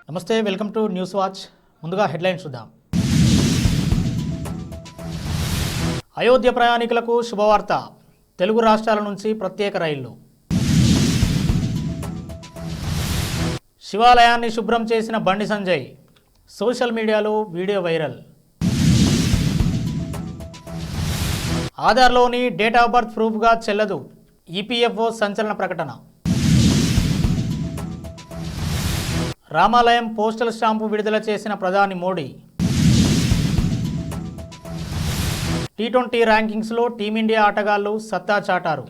నమస్తే, welcome to news watch. ముందుగా headlines చూద్దాం. అయోధ్య ప్రయాణికులకు శుభవార్త. తెలుగు రాష్ట్రాల నుంచి ప్రత్యేక రైళ్లు. శివాలయాన్ని శుభ్రం చేసిన బండి సంజయ్. సోషల్ మీడియాలో వీడియో వైరల్. ఆధార్లోని డేట్ ఆఫ్ బర్త్ ప్రూఫ్గా చెల్లదు. ఈపీఎఫ్ఓ సంచలన ప్రకటన. రామాలయం పోస్టల్ స్టాంపు విడుదల చేసిన ప్రధాని మోడీ. టీ20 ర్యాంకింగ్స్లో టీమిండియా ఆటగాళ్లు సత్తా చాటారు.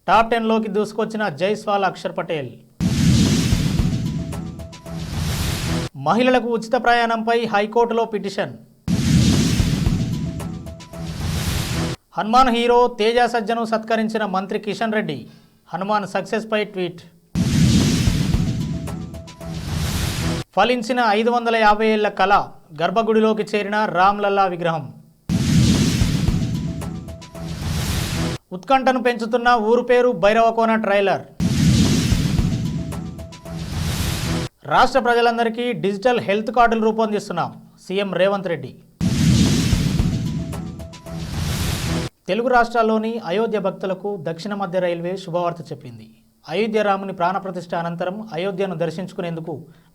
టాప్ 10లోకి దూసుకొచ్చిన జైస్వాల్, అక్షర్ పటేల్. మహిళలకు ఉచిత ప్రయాణంపై హైకోర్టులో పిటిషన్. హనుమాన్ హీరో తేజ సజ్జను సత్కరించిన మంత్రి కిషన్ రెడ్డి. హనుమాన్ సక్సెస్పై ట్వీట్. ఫలించిన 550 ఏళ్ల కళ. గర్భగుడిలోకి చేరిన రామ్లల్లా విగ్రహం. ఉత్కంఠను పెంచుతున్న ఊరు పేరు భైరవకోన ట్రైలర్. రాష్ట్ర ప్రజలందరికీ డిజిటల్ హెల్త్ కార్డులు రూపొందిస్తున్నాం. సీఎం రేవంత్ రెడ్డి. తెలుగు రాష్ట్రాల్లోని అయోధ్య భక్తులకు దక్షిణ మధ్య రైల్వే శుభవార్త చెప్పింది. అయోధ్య రాముని ప్రాణప్రతిష్ఠ అనంతరం అయోధ్యను దర్శించుకునేందుకు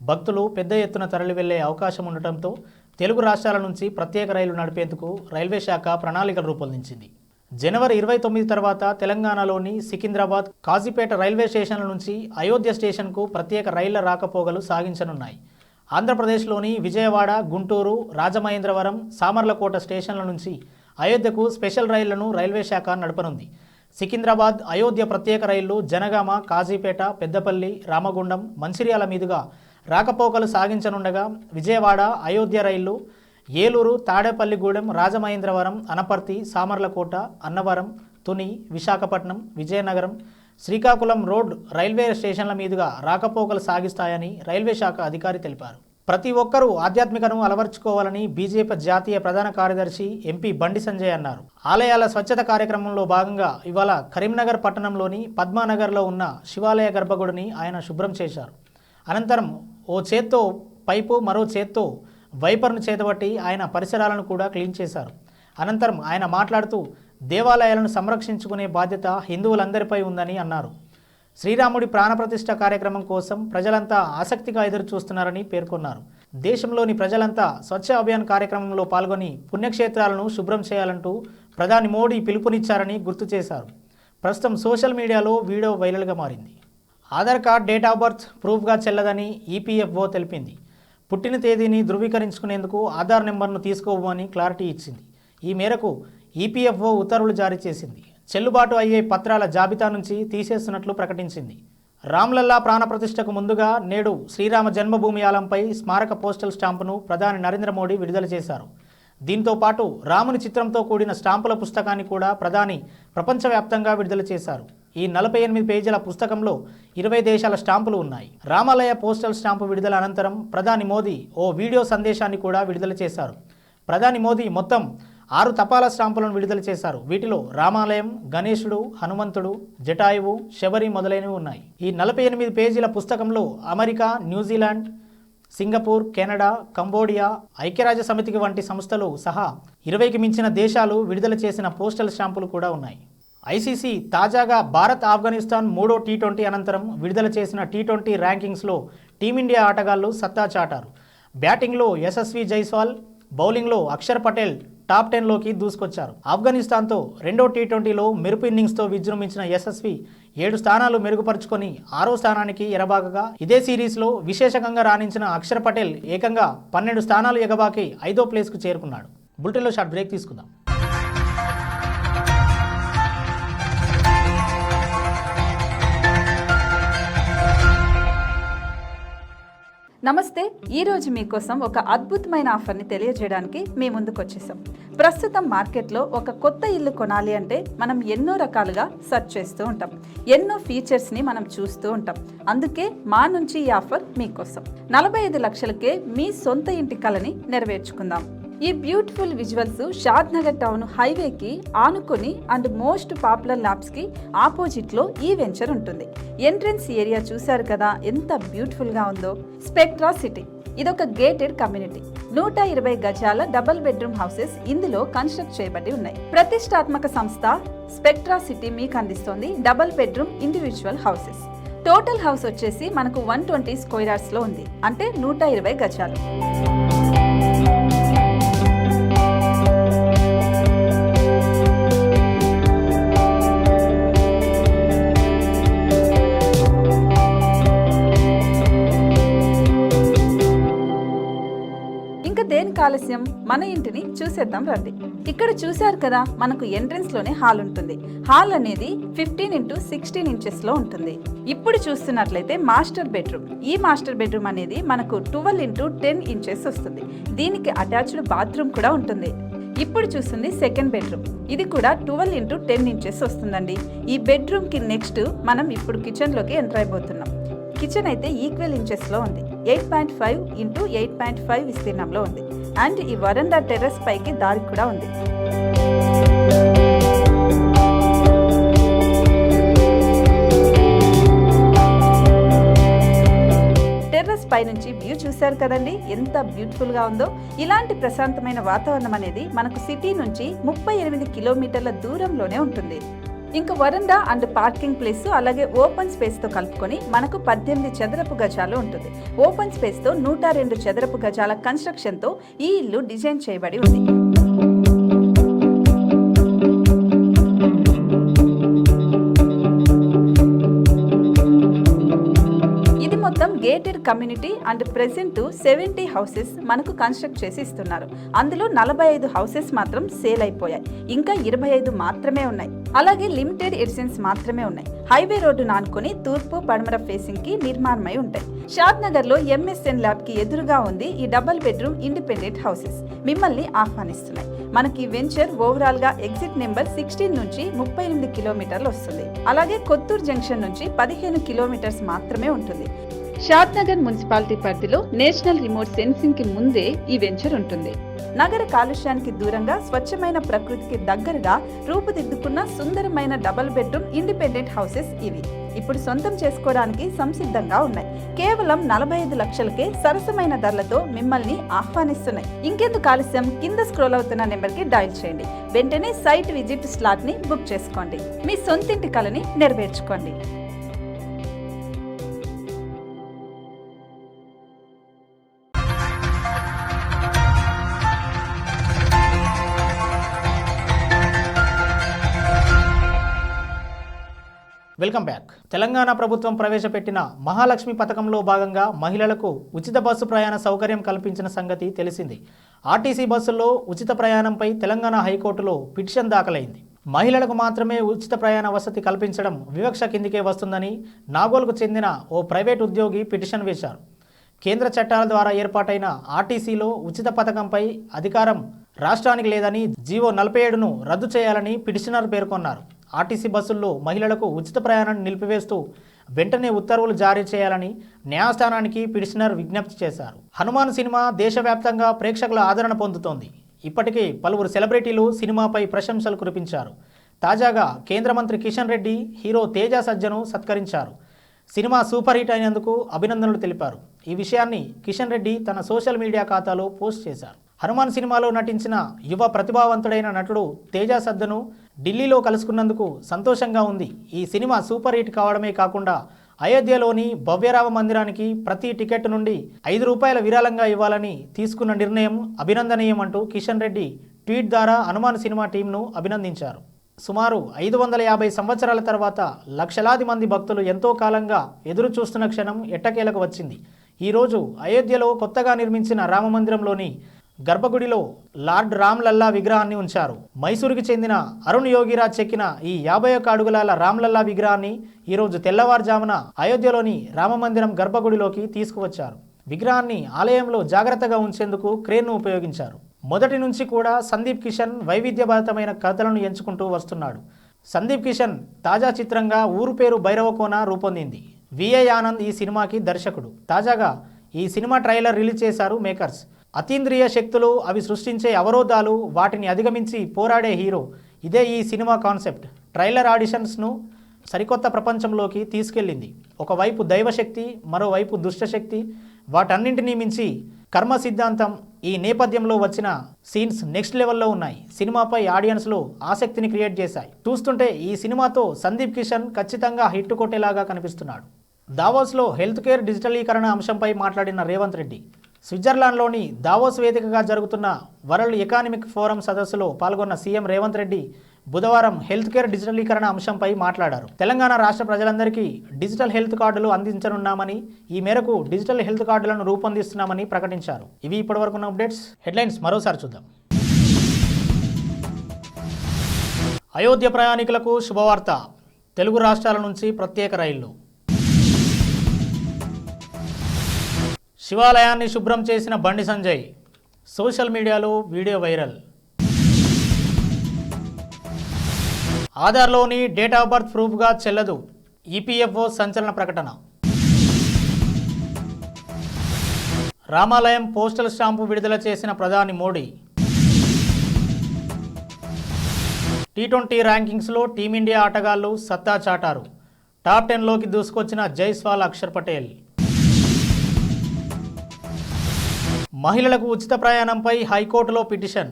భక్తులు పెద్ద ఎత్తున తరలి వెళ్లే అవకాశం ఉండటంతో తెలుగు రాష్ట్రాల నుంచి ప్రత్యేక రైలు నడిపేందుకు రైల్వే శాఖ ప్రణాళికలు రూపొందించింది. జనవరి 29 తర్వాత తెలంగాణలోని సికింద్రాబాద్, కాజీపేట రైల్వే స్టేషన్ల నుంచి అయోధ్య స్టేషన్కు ప్రత్యేక రైళ్ల రాకపోకలు సాగించనున్నాయి. ఆంధ్రప్రదేశ్లోని విజయవాడ, గుంటూరు, రాజమహేంద్రవరం, సామర్లకోట స్టేషన్ల నుంచి అయోధ్యకు స్పెషల్ రైళ్లను రైల్వే శాఖ నడపనుంది. సికింద్రాబాద్, అయోధ్య ప్రత్యేక రైళ్లు జనగామ, కాజీపేట, పెద్దపల్లి, రామగుండం, మంచిర్యాల మీదుగా రాకపోకలు సాగించనుండగా విజయవాడ, అయోధ్య రైళ్లు ఏలూరు, తాడేపల్లిగూడెం, రాజమహేంద్రవరం, అనపర్తి, సామర్లకోట, అన్నవరం, తుని, విశాఖపట్నం, విజయనగరం, శ్రీకాకుళం రోడ్ రైల్వే స్టేషన్ల మీదుగా రాకపోకలు సాగిస్తాయని రైల్వే శాఖ అధికారి తెలిపారు. ప్రతి ఒక్కరూ ఆధ్యాత్మికను అలవర్చుకోవాలని బీజేపీ జాతీయ ప్రధాన కార్యదర్శి ఎంపీ బండి సంజయ్ అన్నారు. ఆలయాల స్వచ్ఛత కార్యక్రమంలో భాగంగా ఇవాళ కరీంనగర్ పట్టణంలోని పద్మానగర్లో ఉన్న శివాలయ గర్భగుడిని ఆయన శుభ్రం చేశారు. అనంతరం ఓ చేత్తో పైపు, మరో చేత్తో వైపర్ను చేతబట్టి ఆయన పరిసరాలను కూడా క్లీన్ చేశారు. అనంతరం ఆయన మాట్లాడుతూ దేవాలయాలను సంరక్షించుకునే బాధ్యత హిందువులందరిపై ఉందని అన్నారు. శ్రీరాముడి ప్రాణప్రతిష్ఠ కార్యక్రమం కోసం ప్రజలంతా ఆసక్తిగా ఎదురు చూస్తున్నారని పేర్కొన్నారు. దేశంలోని ప్రజలంతా స్వచ్ఛ అభియాన్ కార్యక్రమంలో పాల్గొని పుణ్యక్షేత్రాలను శుభ్రం చేయాలంటూ ప్రధాని మోడీ పిలుపునిచ్చారని గుర్తు చేశారు. ప్రస్తుతం సోషల్ మీడియాలో వీడియో వైరల్గా మారింది. Aadhaar card date of birth ప్రూఫ్గా చెల్లదని ఈపీఎఫ్ఓ తెలిపింది. పుట్టిన తేదీని ధృవీకరించుకునేందుకు ఆధార్ నెంబర్ను తీసుకోవని క్లారిటీ ఇచ్చింది. ఈ మేరకు ఈపీఎఫ్ఓ ఉత్తర్వులు జారీ చేసింది. చెల్లుబాటు అయ్యే పత్రాల జాబితా నుంచి తీసేస్తున్నట్లు ప్రకటించింది. రామ్లల్లా ప్రాణప్రతిష్ఠకు ముందుగా నేడు శ్రీరామ జన్మభూమి ఆలయంపై స్మారక పోస్టల్ స్టాంపును ప్రధాని నరేంద్ర మోడీ విడుదల చేశారు. దీంతో పాటు రాముని చిత్రంతో కూడిన స్టాంపుల పుస్తకాన్ని కూడా ప్రధాని ప్రపంచవ్యాప్తంగా విడుదల చేశారు. ఈ 48 పేజీల పుస్తకంలో 20 దేశాల స్టాంపులు ఉన్నాయి. రామాలయ పోస్టల్ స్టాంపు విడుదల అనంతరం ప్రధాని మోదీ ఓ వీడియో సందేశాన్ని కూడా విడుదల చేశారు. ప్రధాని మోదీ మొత్తం 6 తపాలా స్టాంపులను విడుదల చేశారు. వీటిలో రామాలయం, గణేశుడు, హనుమంతుడు, జటాయువు, శబరి మొదలైనవి ఉన్నాయి. ఈ 48 పేజీల పుస్తకంలో America, New Zealand, Singapore, Canada, Cambodia, ఐక్యరాజ్య సమితికి వంటి సంస్థలు సహా 20కి మించిన దేశాలు విడుదల చేసిన పోస్టల్ స్టాంపులు కూడా ఉన్నాయి. ఐసీసీ తాజాగా భారత్, ఆఫ్ఘనిస్తాన్ 3వ టీ20 అనంతరం విడుదల చేసిన టీ20 ర్యాంకింగ్స్లో టీమిండియా ఆటగాళ్లు సత్తా చాటారు. బ్యాటింగ్లో యశస్వి జైస్వాల్, బౌలింగ్లో అక్షర్ పటేల్ టాప్ 10లోకి దూసుకొచ్చారు. ఆఫ్ఘనిస్తాన్తో 2వ టీ20లో మెరుపు ఇన్నింగ్స్తో విజృంభించిన యశస్వి 7 స్థానాలు మెరుగుపరుచుకొని 6వ స్థానానికి ఎరబాగగా ఇదే సిరీస్లో విశేషంగా రాణించిన అక్షర్ పటేల్ ఏకంగా 12 స్థానాలు ఎగబాకి 5వ ప్లేస్కు చేరుకున్నాడు. బులెటిన్లో షార్ట్ బ్రేక్ తీసుకుందాం. నమస్తే. ఈరోజు మీకోసం ఒక అద్భుతమైన ఆఫర్ని తెలియజేయడానికి మీ ముందుకు వచ్చేసాం. ప్రస్తుతం మార్కెట్లో ఒక కొత్త ఇల్లు కొనాలి అంటే మనం ఎన్నో రకాలుగా సెర్చ్ చేస్తూ ఉంటాం. ఎన్నో ఫీచర్స్ని మనం చూస్తూ ఉంటాం. అందుకే మా నుంచి ఈ ఆఫర్ మీకోసం. 45 లక్షలకే మీ సొంత ఇంటి కలని నెరవేర్చుకుందాం. ఈ బ్యూటిఫుల్ విజువల్స్ షాద్ నగర్ టౌన్ హైవేకి ఆనుకొని అండ్ మోస్ట్ పాపులర్ ల్యాబ్స్ కి ఆపోజిట్ లో ఈ వెంచర్ ఉంటుంది. ఎంట్రన్స్ ఏరియా చూశారు కదా ఎంత బ్యూటిఫుల్ గా ఉందో. స్పెక్ట్రా సిటీ ఇదొక గేటెడ్ కమ్యూనిటీ. 120 గజాల డబుల్ బెడ్రూమ్ హౌసెస్ ఇందులో కన్స్ట్రక్ట్ చేయబడి ఉన్నాయి. ప్రతిష్టాత్మక సంస్థ స్పెక్ట్రా సిటీ మీకు అందిస్తోంది double bedroom individual houses. Total house వచ్చేసి మనకు 120 స్క్వేర్ యార్డ్స్ లో ఉంది, అంటే 120 గజాలు. దేనికి ఆలస్యం, మన ఇంటిని చూసేద్దాం రండి. ఇక్కడ చూశారు కదా, మనకు ఎంట్రన్స్ లోనే హాల్ ఉంటుంది. హాల్ అనేది 15x16 ఇంచెస్ లో ఉంటుంది. ఇప్పుడు చూస్తున్నట్లయితే మాస్టర్ బెడ్రూమ్. ఈ మాస్టర్ బెడ్రూమ్ అనేది మనకు 12x10 ఇంచెస్ వస్తుంది. దీనికి అటాచ్డ్ బాత్రూమ్ కూడా ఉంటుంది. ఇప్పుడు చూస్తుంది సెకండ్ బెడ్రూమ్. ఇది కూడా 12x10 ఇంచెస్ వస్తుందండి. ఈ బెడ్రూమ్ కి నెక్స్ట్ మనం ఇప్పుడు కిచెన్ లోకి ఎంటర్ అయిపోతున్నాం. కిచెన్ అయితే ఈక్వల్ ఇంచెస్ లో ఉంది. 8.5 x 8.5 విస్తీర్ణంలో ఉంది. అండ్ ఈ వరండా టెర్రస్ పైకి దారి కూడా ఉంది. టెర్రస్ పై నుంచి వ్యూ చూశారు కదండి, ఎంత బ్యూటిఫుల్ గా ఉందో. ఇలాంటి ప్రశాంతమైన వాతావరణం అనేది మనకు సిటీ నుంచి 38 కిలోమీటర్ల దూరంలోనే ఉంటుంది. ఇంకా వరండా అండ్ పార్కింగ్ ప్లేస్ అలాగే ఓపెన్ స్పేస్ తో కలుపుకొని మనకు 18 చదరపు గజాలు ఉంటుంది. ఓపెన్ స్పేస్ తో 102 చదరపు గజాల కన్స్ట్రక్షన్ తో ఈ ఇల్లు డిజైన్ చేయబడి ఉంది. మొత్తం gated community and present 70 houses మనకు కన్స్ట్రక్ట్ చేసి ఇస్తున్నారు. అందులో 45 హౌసెస్ మాత్రం సేల్ అయిపోయాయి. ఇంకా 25 మాత్రమే ఉన్నాయి. అలాగే లిమిటెడ్ ఎడిషన్స్ మాత్రమే ఉన్నాయి. హైవే రోడ్డు నానుకొని తూర్పు పడమర ఫేసింగ్ కి నిర్మాణమై ఉంటాయి. షాద్ నగర్ లో MSN ల్యాబ్ కి ఎదురుగా ఉంది ఈ డబుల్ బెడ్రూమ్ ఇండిపెండెంట్ హౌసెస్ మిమ్మల్ని ఆహ్వానిస్తున్నాయి. మనకి వెంచర్ ఓవరాల్ గా ఎగ్జిట్ నెంబర్ 16 నుంచి 38 కిలోమీటర్లు వస్తుంది. అలాగే కొత్తూరు జంక్షన్ నుంచి 15 కిలోమీటర్స్ మాత్రమే ఉంటుంది. షాద్ నగర్ మున్సిపాలిటీ పరిధిలో నేషనల్ రిమోట్ సెన్సింగ్ కి ముందే ఈ వెంచర్ ఉంటుంది. నగర కాలుష్యానికి దూరంగా స్వచ్ఛమైన ప్రకృతికి దగ్గరగా రూపుదిద్దుకున్న సుందరమైన డబుల్ బెడ్రూమ్ ఇండిపెండెంట్ హౌసెస్ ఇవి. ఇప్పుడు సొంతం చేసుకోవడానికి సంసిద్ధంగా ఉన్నాయి. కేవలం 45 లక్షలకే సరసమైన ధరలతో మిమ్మల్ని ఆహ్వానిస్తున్నాయి. ఇంకెందుకు ఆలస్యం, కింద స్క్రోల్ అవుతున్న నెంబర్ కి డయల్ చేయండి. వెంటనే సైట్ విజిట్ స్లాట్ ని బుక్ చేసుకోండి. మీ సొంతింటి కలని నెరవేర్చుకోండి. Welcome back. తెలంగాణ ప్రభుత్వం ప్రవేశపెట్టిన మహాలక్ష్మి పథకంలో భాగంగా మహిళలకు ఉచిత బస్సు ప్రయాణ సౌకర్యం కల్పించిన సంగతి తెలిసింది. ఆర్టీసీ బస్సుల్లో ఉచిత ప్రయాణంపై తెలంగాణ హైకోర్టులో పిటిషన్ దాఖలైంది. మహిళలకు మాత్రమే ఉచిత ప్రయాణ వసతి కల్పించడం వివక్ష కిందికే వస్తుందని నాగోల్కు చెందిన ఓ ప్రైవేట్ ఉద్యోగి పిటిషన్ వేశారు. కేంద్ర చట్టాల ద్వారా ఏర్పాటైన ఆర్టీసీలో ఉచిత పథకంపై అధికారం రాష్ట్రానికి లేదని జీవో 47ను రద్దు చేయాలని పిటిషనర్ పేర్కొన్నారు. ఆర్టీసీ బస్సుల్లో మహిళలకు ఉచిత ప్రయాణాన్ని నిలిపివేస్తూ వెంటనే ఉత్తర్వులు జారీ చేయాలని న్యాయస్థానానికి పిటిషనర్ విజ్ఞప్తి చేశారు. హనుమాన్ సినిమా దేశవ్యాప్తంగా ప్రేక్షకుల ఆదరణ పొందుతోంది. ఇప్పటికే పలువురు సెలబ్రిటీలు సినిమాపై ప్రశంసలు కురిపించారు. తాజాగా కేంద్ర మంత్రి కిషన్ రెడ్డి హీరో తేజ సజ్జను సత్కరించారు. సినిమా సూపర్ హిట్ అయినందుకు అభినందనలు తెలిపారు. ఈ విషయాన్ని కిషన్ రెడ్డి తన సోషల్ మీడియా ఖాతాలో పోస్ట్ చేశారు. హనుమాన్ సినిమాలో నటించిన యువ ప్రతిభావంతుడైన నటుడు తేజ సజ్జను ఢిల్లీలో కలుసుకున్నందుకు సంతోషంగా ఉంది. ఈ సినిమా సూపర్ హిట్ కావడమే కాకుండా అయోధ్యలోని భవ్యరామ మందిరానికి ప్రతి టికెట్ నుండి ₹5 విరాళంగా ఇవ్వాలని తీసుకున్న నిర్ణయం అభినందనీయం అంటూ కిషన్ రెడ్డి ట్వీట్ ద్వారా హనుమాన్ సినిమా టీంను అభినందించారు. సుమారు 550 సంవత్సరాల తర్వాత లక్షలాది మంది భక్తులు ఎంతో కాలంగా ఎదురు చూస్తున్న క్షణం ఎట్టకేలకు వచ్చింది. ఈరోజు అయోధ్యలో కొత్తగా నిర్మించిన రామమందిరంలోని గర్భగుడిలో లార్డ్ రామ్ లల్లా విగ్రహాన్ని ఉంచారు. మైసూరుకి చెందిన అరుణ్ యోగిరాజ్ చెక్కిన ఈ 51 అడుగుల రామ్ లల్లా విగ్రహాన్ని ఈరోజు తెల్లవారుజామున అయోధ్యలోని రామమందిరం గర్భగుడిలోకి తీసుకువచ్చారు. విగ్రహాన్ని ఆలయంలో జాగ్రత్తగా ఉంచేందుకు క్రేన్ను ఉపయోగించారు. మొదటి నుంచి కూడా సందీప్ కిషన్ వైవిధ్యభరితమైన కథలను ఎంచుకుంటూ వస్తున్నాడు. సందీప్ కిషన్ తాజా చిత్రంగా ఊరు పేరు భైరవకోన రూపొందింది. VI ఆనంద్ ఈ సినిమాకి దర్శకుడు. తాజాగా ఈ సినిమా ట్రైలర్ రిలీజ్ చేశారు మేకర్స్. అతీంద్రియ శక్తులు, అవి సృష్టించే అవరోధాలు, వాటిని అధిగమించి పోరాడే హీరో. ఇదే ఈ సినిమా కాన్సెప్ట్. ట్రైలర్ ఆడిషన్స్ను సరికొత్త ప్రపంచంలోకి తీసుకెళ్ళింది. ఒకవైపు దైవశక్తి, మరోవైపు దుష్టశక్తి, వాటన్నింటినీ మించి కర్మ సిద్ధాంతం. ఈ నేపథ్యంలో వచ్చిన సీన్స్ నెక్స్ట్ లెవెల్లో ఉన్నాయి. సినిమాపై ఆడియన్స్లో ఆసక్తిని క్రియేట్ చేశాయి. చూస్తుంటే ఈ సినిమాతో సందీప్ కిషన్ ఖచ్చితంగా హిట్ కొట్టేలాగా కనిపిస్తున్నాడు. దావోస్లో హెల్త్ కేర్ డిజిటలీకరణ అంశంపై మాట్లాడిన రేవంత్ రెడ్డి స్విట్జర్లాండ్లోని దావోస్ వేదికగా జరుగుతున్న వరల్డ్ ఎకనామిక్ ఫోరం సదస్సులో పాల్గొన్న సీఎం రేవంత్ రెడ్డి బుధవారం హెల్త్ కేర్ డిజిటలీకరణ అంశంపై మాట్లాడారు. తెలంగాణ రాష్ట్ర ప్రజలందరికీ డిజిటల్ హెల్త్ కార్డులు అందించనున్నామని, ఈ మేరకు డిజిటల్ హెల్త్ కార్డులను రూపొందిస్తున్నామని ప్రకటించారు. ఇవి ఇప్పటివరకు ఉన్న అప్డేట్స్. హెడ్లైన్స్ మరోసారి చూద్దాం. అయోధ్య ప్రయాణికులకు శుభవార్త. తెలుగు రాష్ట్రాల నుంచి ప్రత్యేక రైళ్లు. శివాలయాన్ని శుభ్రం చేసిన బండి సంజయ్. సోషల్ మీడియాలో వీడియో వైరల్. ఆధార్లోని డేట్ ఆఫ్ బర్త్ ప్రూఫ్గా చెల్లదు. ఈపీఎఫ్ఓ సంచలన ప్రకటన. రామాలయం పోస్టల్ స్టాంపు విడుదల చేసిన ప్రధాని మోడీ. టీ20 ర్యాంకింగ్స్లో టీమిండియా ఆటగాళ్లు సత్తా చాటారు. టాప్ 10లోకి దూసుకొచ్చిన జైస్వాల్, అక్షర్ పటేల్. మహిళలకు ఉచిత ప్రయాణంపై హైకోర్టులో పిటిషన్.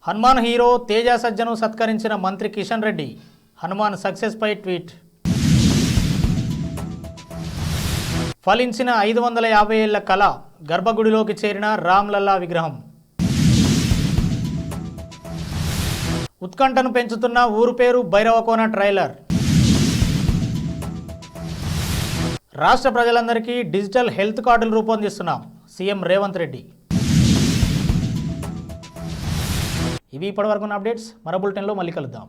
హనుమాన్ హీరో తేజ సజ్జను సత్కరించిన మంత్రి కిషన్ రెడ్డి. హనుమాన్ సక్సెస్పై ట్వీట్. ఫలించిన 550 ఏళ్ల కళ. గర్భగుడిలోకి చేరిన రామ్లల్లా విగ్రహం. ఉత్కంఠను పెంచుతున్న ఊరు పేరు భైరవకోన ట్రైలర్. రాష్ట్ర ప్రజలందరికీ డిజిటల్ హెల్త్ కార్డులు రూపొందిస్తున్నాం. సీఎం రేవంత్ రెడ్డి. ఇవి ఇప్పటివరకు ఉన్న అప్డేట్స్. మరో బులెటిన్లో మళ్ళీ కలుద్దాం.